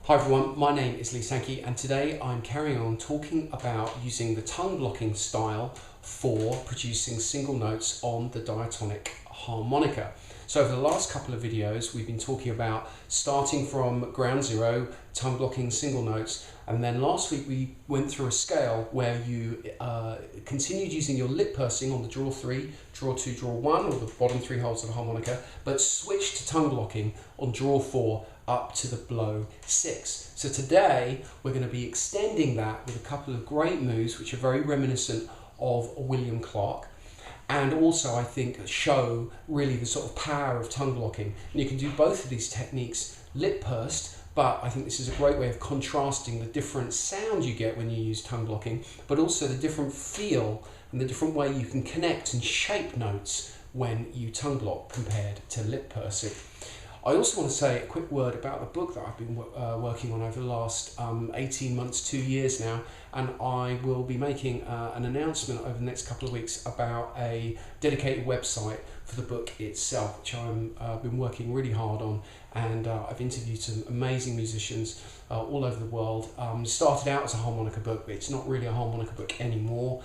Hi everyone, my name is Sankey and today I'm carrying on talking about using the tongue blocking style for producing single notes on the diatonic harmonica. So over the last couple of videos we've been talking about starting from ground zero, tongue blocking single notes, and then last week we went through a scale where you continued using your lip pursing on the draw 3, draw 2, draw 1, or the bottom 3 holes of the harmonica, but switched to tongue blocking on draw 4 up to the blow 6. So today we're going to be extending that with a couple of great moves which are very reminiscent of William Clarke, and also I think show really the sort of power of tongue blocking. And you can do both of these techniques lip pursed, but I think this is a great way of contrasting the different sound you get when you use tongue blocking, but also the different feel and the different way you can connect and shape notes when you tongue block compared to lip pursing. I also want to say a quick word about the book that I've been working on over the last 18 months, 2 years now, and I will be making an announcement over the next couple of weeks about a dedicated website for the book itself, which I've been working really hard on, and I've interviewed some amazing musicians all over the world. Started out as a harmonica book, but it's not really a harmonica book anymore,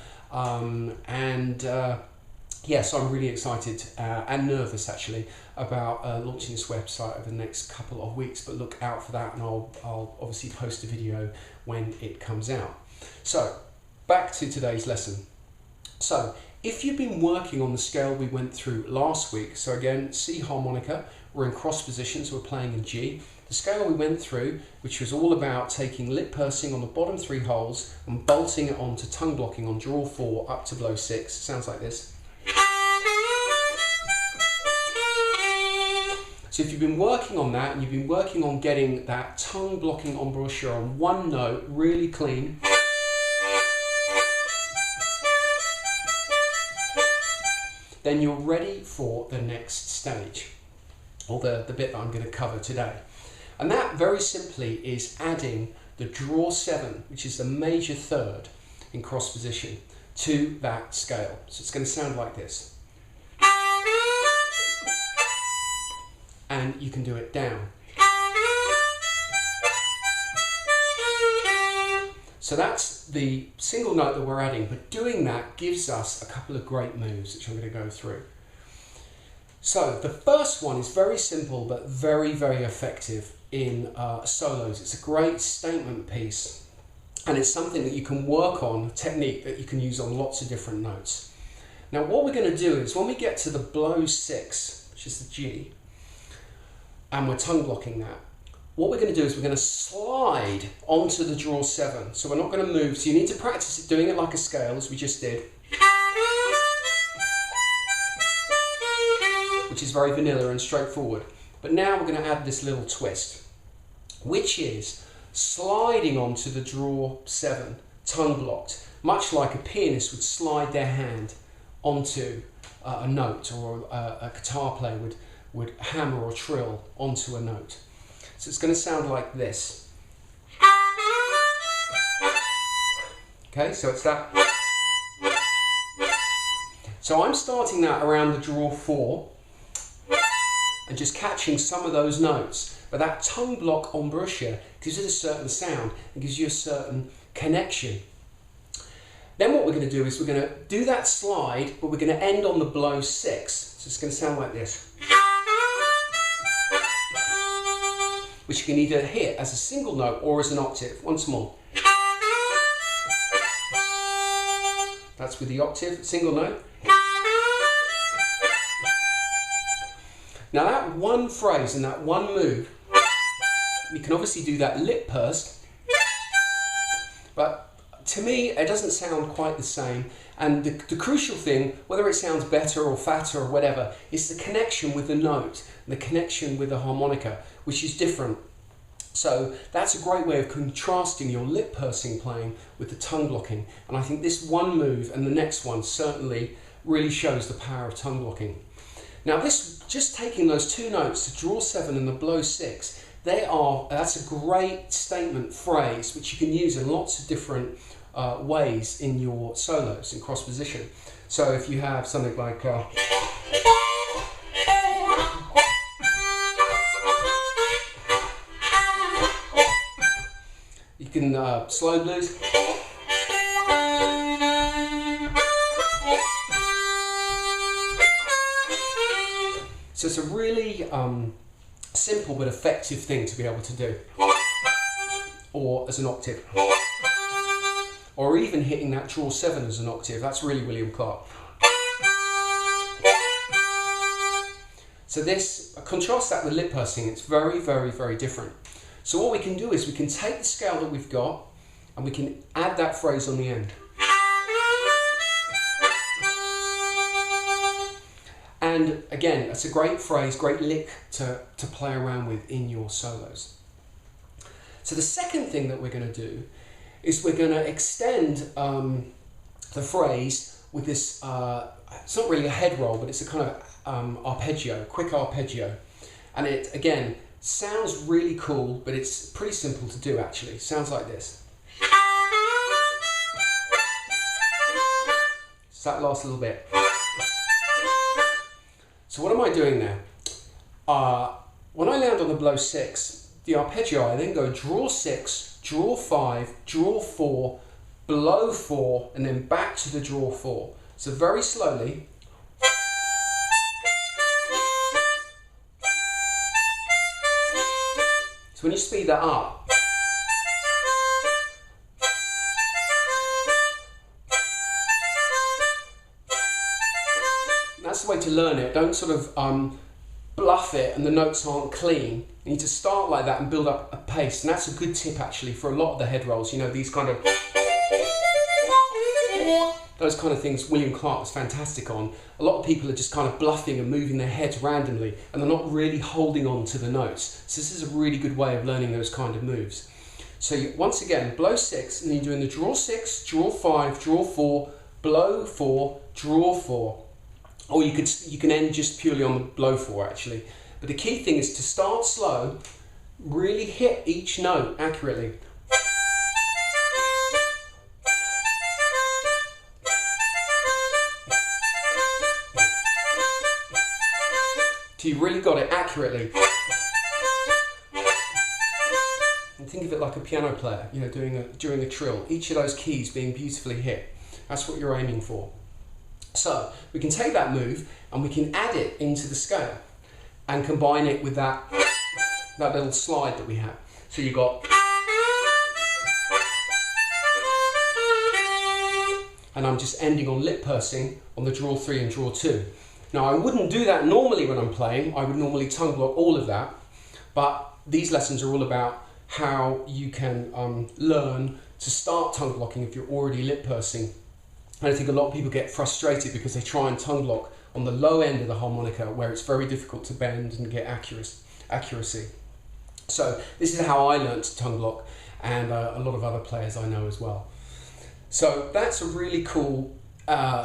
yes, I'm really excited and nervous actually about launching this website over the next couple of weeks, but look out for that, and I'll obviously post a video when it comes out. So back to today's lesson. So if you've been working on the scale we went through last week, so again, C harmonica, we're in cross position, so we're playing in G. The scale we went through, which was all about taking lip pursing on the bottom 3 holes and bolting it onto tongue blocking on draw 4 up to blow 6, sounds like this. So if you've been working on that and you've been working on getting that tongue blocking embouchure on one note really clean, then you're ready for the next stage, or the bit that I'm going to cover today. And that very simply is adding the draw 7, which is the major third in cross position, to that scale. So it's going to sound like this. And you can do it down. So that's the single note that we're adding, but doing that gives us a couple of great moves which I'm going to go through. So the first one is very simple but very, very effective in solos. It's a great statement piece, and it's something that you can work on, a technique that you can use on lots of different notes. Now what we're going to do is when we get to the blow 6, which is the G, and we're tongue blocking that, what we're going to do is we're going to slide onto the draw 7. So we're not going to move, so you need to practice it, doing it like a scale as we just did, which is very vanilla and straightforward. But now we're going to add this little twist, which is sliding onto the draw 7, tongue blocked, much like a pianist would slide their hand onto a note, or a guitar player would hammer or trill onto a note. So it's going to sound like this. Okay, so it's that. So I'm starting that around the draw 4 and just catching some of those notes. But that tongue block embouchure gives it a certain sound and gives you a certain connection. Then what we're going to do is we're going to do that slide, but we're going to end on the blow 6. So it's going to sound like this, which you can either hit as a single note or as an octave. Once more. That's with the octave, single note. Now that one phrase and that one move, you can obviously do that lip pursed, but to me it doesn't sound quite the same. And the crucial thing, whether it sounds better or fatter or whatever, is the connection with the note, the connection with the harmonica, which is different. So that's a great way of contrasting your lip pursing playing with the tongue blocking. And I think this one move and the next one certainly really shows the power of tongue blocking. Now this, just taking those 2 notes, the draw 7 and the blow 6, that's a great statement phrase which you can use in lots of different ways in your solos in cross position. So if you have something like can slow blues. So it's a really simple but effective thing to be able to do. Or as an octave. Or even hitting that draw 7 as an octave. That's really William Clarke. So this, contrast that with lip pursing, it's very, very, very different. So what we can do is we can take the scale that we've got and we can add that phrase on the end. And again, it's a great phrase, great lick to play around with in your solos. So the second thing that we're going to do is we're going to extend the phrase with this, it's not really a head roll, but it's a kind of arpeggio, quick arpeggio. And it, again, sounds really cool, but it's pretty simple to do actually. Sounds like this. So that last little bit. So what am I doing now? When I land on the blow 6, the arpeggio, I then go draw 6, draw 5, draw 4, blow 4, and then back to the draw 4. So very slowly. So when you speed that up, that's the way to learn it. Don't sort of bluff it and the notes aren't clean. You need to start like that and build up a pace. And that's a good tip actually for a lot of the head rolls. You know, these kind of, those kind of things William Clarke was fantastic on. A lot of people are just kind of bluffing and moving their heads randomly and they're not really holding on to the notes. So this is a really good way of learning those kind of moves. So you, once again, blow 6 and then you're doing the draw 6, draw 5, draw 4, blow 4, draw 4. Or you can end just purely on the blow 4 actually. But the key thing is to start slow, really hit each note accurately. So you really got it accurately. And think of it like a piano player, you know, during a trill. Each of those keys being beautifully hit. That's what you're aiming for. So we can take that move and we can add it into the scale and combine it with that little slide that we have. So you've got, and I'm just ending on lip pursing on the draw 3 and draw 2. Now I wouldn't do that normally when I'm playing. I would normally tongue block all of that, but these lessons are all about how you can learn to start tongue blocking if you're already lip pursing. And I think a lot of people get frustrated because they try and tongue block on the low end of the harmonica where it's very difficult to bend and get accuracy. So this is how I learned to tongue block, and a lot of other players I know as well. So that's a really cool,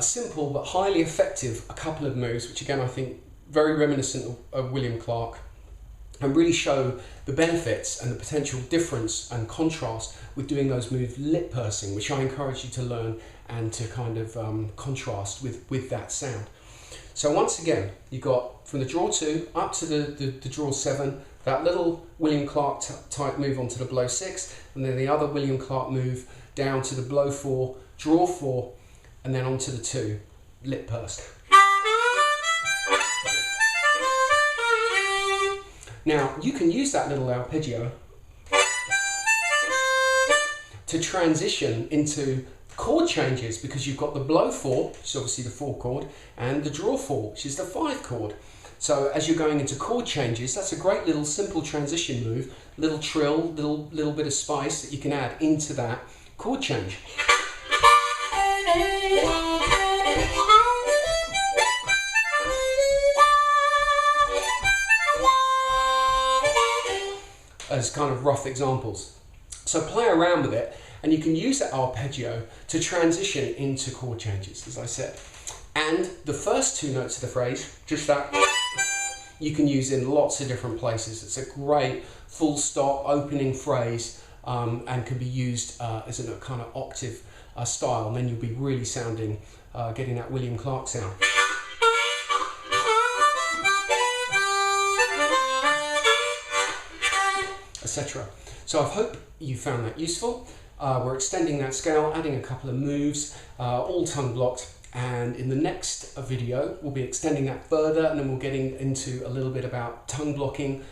simple but highly effective a couple of moves, which again I think very reminiscent of William Clarke, and really show the benefits and the potential difference and contrast with doing those moves lip pursing, which I encourage you to learn and to kind of contrast with that sound. So once again, you've got from the draw 2 up to the draw 7, that little William Clarke type move onto the blow 6, and then the other William Clarke move down to the blow 4, draw 4, and then onto the 2, lip pursed. Now, you can use that little arpeggio to transition into chord changes because you've got the blow 4, which is obviously the 4 chord, and the draw 4, which is the 5 chord. So as you're going into chord changes, that's a great little simple transition move, little trill, little bit of spice that you can add into that chord change. As kind of rough examples. So play around with it, and you can use that arpeggio to transition into chord changes, as I said. And the first 2 notes of the phrase, just that, you can use in lots of different places. It's a great full stop opening phrase and can be used as a kind of octave style, and then you'll be really sounding, getting that William Clarke sound. Etc. So I hope you found that useful. We're extending that scale, adding a couple of moves, all tongue blocked. And in the next video, we'll be extending that further, and then we'll getting into a little bit about tongue blocking,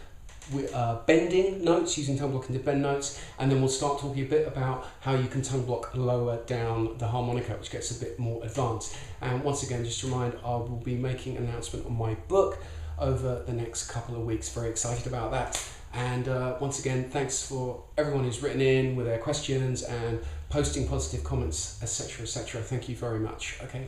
bending notes, using tongue blocking to bend notes, and then we'll start talking a bit about how you can tongue block lower down the harmonica, which gets a bit more advanced. And once again, just a reminder, I will be making an announcement on my book over the next couple of weeks. Very excited about that. And once again, thanks for everyone who's written in with their questions and posting positive comments, etc., etc. Thank you very much. Okay.